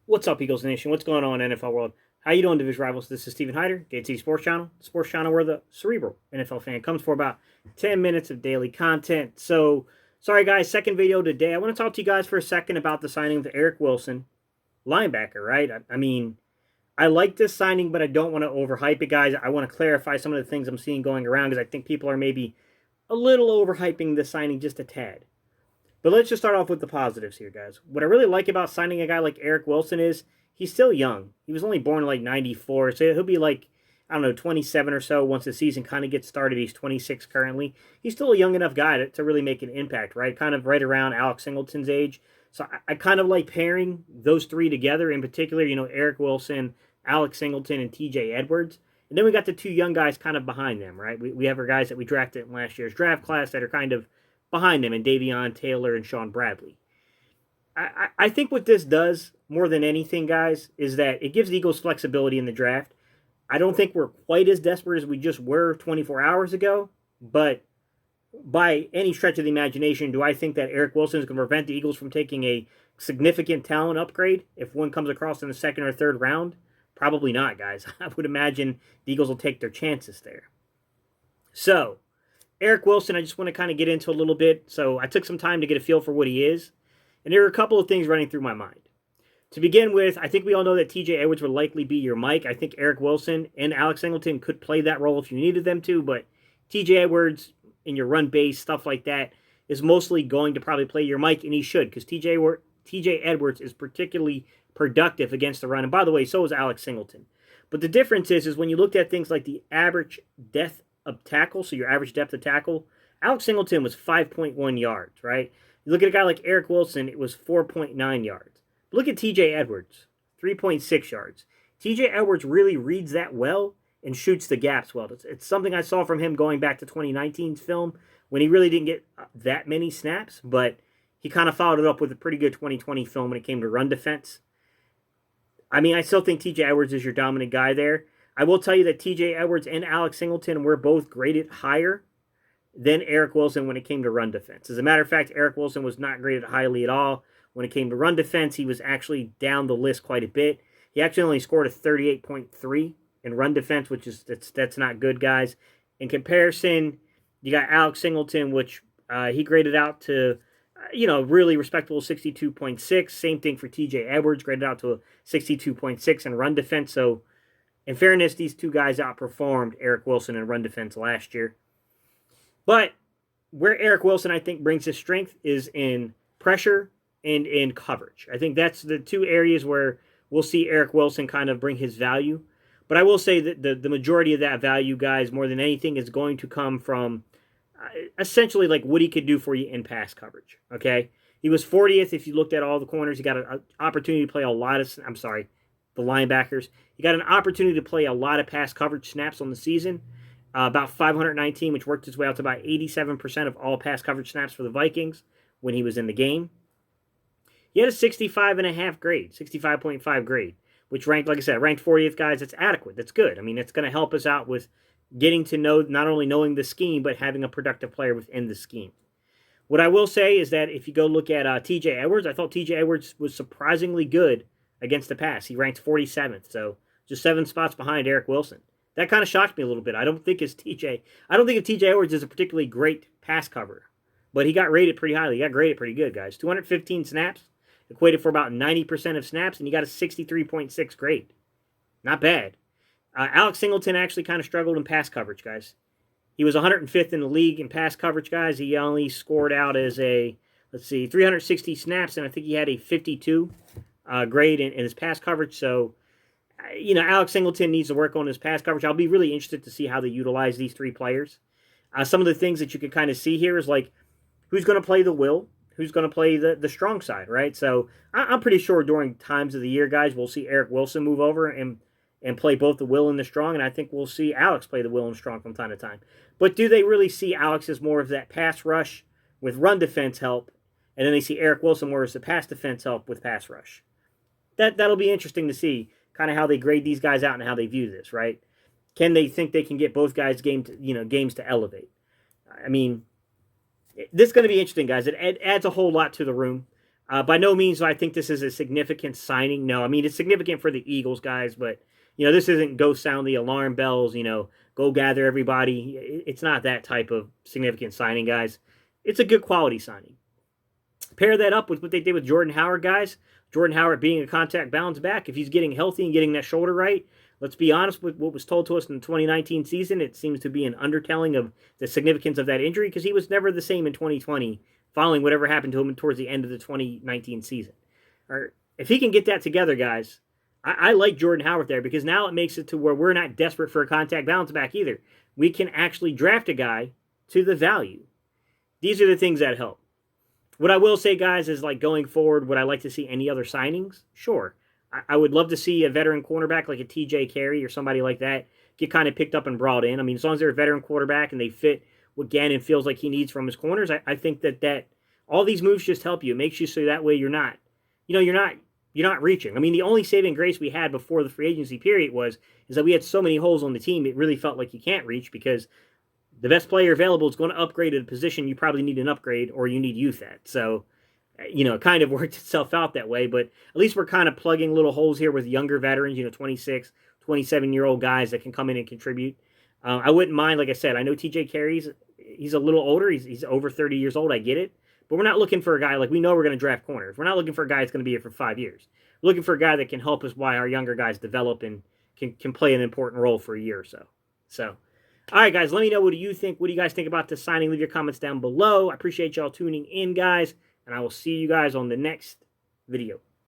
What's up, Eagles Nation? What's going on, NFL world? How you doing, Division Rivals? This is Stephen Hyder, JT Sports Channel, where the cerebral NFL fan comes for about 10 minutes of daily content. So, sorry guys, second video today. I want to talk to you guys for a second about the signing of Eric Wilson, linebacker, right? I mean, I like this signing, but I don't want to overhype it, guys. I want to clarify some of the things I'm seeing going around because I think people are maybe a little overhyping this signing just a tad. But let's just start off with the positives here, guys. What I really like about signing a guy like Eric Wilson is he's still young. He was only born in like 94, so he'll be like, I don't know, 27 or so once the season kind of gets started. He's 26 currently. He's still a young enough guy to really make an impact, right? Kind of right around Alex Singleton's age. So I kind of like pairing those three together, in particular, Eric Wilson, Alex Singleton, and TJ Edwards. And then we got the two young guys kind of behind them, right? We have our guys that we drafted in last year's draft class that are kind of behind them, and Davion Taylor and Sean Bradley. I think what this does, more than anything, guys, is that it gives the Eagles flexibility in the draft. I don't think we're quite as desperate as we just were 24 hours ago, but by any stretch of the imagination, do I think that Eric Wilson is going to prevent the Eagles from taking a significant talent upgrade if one comes across in the second or third round? Probably not, guys. I would imagine the Eagles will take their chances there. So, Eric Wilson, I just want to kind of get into a little bit. So I took some time to get a feel for what he is. And there are a couple of things running through my mind. To begin with, I think we all know that TJ Edwards would likely be your Mike. I think Eric Wilson and Alex Singleton could play that role if you needed them to. But TJ Edwards in your run base, stuff like that, is mostly going to probably play your Mike. And he should, because TJ Edwards is particularly productive against the run. And by the way, so is Alex Singleton. But the difference is when you looked at things like the average depth of tackle, so your average depth of tackle, Alex Singleton was 5.1 yards, right? You look at a guy like Eric Wilson, it was 4.9 yards. But look at TJ Edwards, 3.6 yards. TJ Edwards really reads that well and shoots the gaps well. It's something I saw from him going back to 2019's film when he really didn't get that many snaps, but he kind of followed it up with a pretty good 2020 film when it came to run defense. I mean, I still think TJ Edwards is your dominant guy there. I will tell you that TJ Edwards and Alex Singleton were both graded higher than Eric Wilson when it came to run defense. As a matter of fact, Eric Wilson was not graded highly at all. When it came to run defense, he was actually down the list quite a bit. He actually only scored a 38.3 in run defense, which is that's not good, guys. In comparison, you got Alex Singleton, which he graded out to, really respectable 62.6. Same thing for TJ Edwards, graded out to a 62.6 in run defense. So, in fairness, these two guys outperformed Eric Wilson in run defense last year. But where Eric Wilson, I think, brings his strength is in pressure and in coverage. I think that's the two areas where we'll see Eric Wilson kind of bring his value. But I will say that the majority of that value, guys, more than anything, is going to come from essentially like what he could do for you in pass coverage. Okay? He was 40th if you looked at all the corners. He got an opportunity to play a lot of, the linebackers. He got an opportunity to play a lot of pass coverage snaps on the season. About 519, which worked its way out to about 87% of all pass coverage snaps for the Vikings when he was in the game. He had a 65.5 grade, 65.5 grade, which ranked, like I said, ranked 40th, guys. That's adequate. That's good. I mean, it's going to help us out with getting to know, not only knowing the scheme, but having a productive player within the scheme. What I will say is that if you go look at TJ Edwards, I thought TJ Edwards was surprisingly good against the pass. He ranked 47th, so just 7 spots behind Eric Wilson. That kind of shocked me a little bit. I don't think of TJ Edwards is a particularly great pass cover, but he got rated pretty highly. He got graded pretty good, guys. 215 snaps, equated for about 90% of snaps, and he got a 63.6 grade. Not bad. Alex Singleton actually kind of struggled in pass coverage, guys. He was 105th in the league in pass coverage, guys. He only scored out as 360 snaps, and I think he had a 52 grade in his pass coverage, so Alex Singleton needs to work on his pass coverage. I'll be really interested to see how they utilize these three players. Some of the things that you can kind of see here is like who's going to play the will, who's going to play the strong side, right? So I'm pretty sure during times of the year, guys, we'll see Eric Wilson move over and play both the will and the strong, and I think we'll see Alex play the will and strong from time to time. But do they really see Alex as more of that pass rush with run defense help, and then they see Eric Wilson more as the pass defense help with pass rush? That'll be interesting to see kind of how they grade these guys out and how they view this, right? Can they think they can get both guys games to elevate? I mean, this is going to be interesting, guys. It adds a whole lot to the room. By no means do I think this is a significant signing. No, I mean, it's significant for the Eagles, guys, but, this isn't go sound the alarm bells, go gather everybody. It's not that type of significant signing, guys. It's a good quality signing. Pair that up with what they did with Jordan Howard, guys. Jordan Howard being a contact bounce back. If he's getting healthy and getting that shoulder right, let's be honest with what was told to us in the 2019 season. It seems to be an undertelling of the significance of that injury because he was never the same in 2020 following whatever happened to him towards the end of the 2019 season. Or if he can get that together, guys, I like Jordan Howard there because now it makes it to where we're not desperate for a contact bounce back either. We can actually draft a guy to the value. These are the things that help. What I will say, guys, is like going forward, would I like to see any other signings? Sure. I would love to see a veteran cornerback like a TJ Carey or somebody like that get kind of picked up and brought in. I mean, as long as they're a veteran quarterback and they fit what Gannon feels like he needs from his corners, I think that all these moves just help you. It makes you so that way you're not reaching. I mean, the only saving grace we had before the free agency period is that we had so many holes on the team, it really felt like you can't reach because the best player available is going to upgrade at a position you probably need an upgrade or you need youth at. So, it kind of worked itself out that way, but at least we're kind of plugging little holes here with younger veterans, 26, 27-year-old guys that can come in and contribute. I wouldn't mind, like I said, I know TJ Carey's, he's a little older. He's over 30 years old. I get it. But we're not looking for a guy, like we know we're going to draft corners. We're not looking for a guy that's going to be here for 5 years. We're looking for a guy that can help us while our younger guys develop and can play an important role for a year or so. So, all right, guys, let me know what do you think. What do you guys think about this signing? Leave your comments down below. I appreciate y'all tuning in, guys, and I will see you guys on the next video.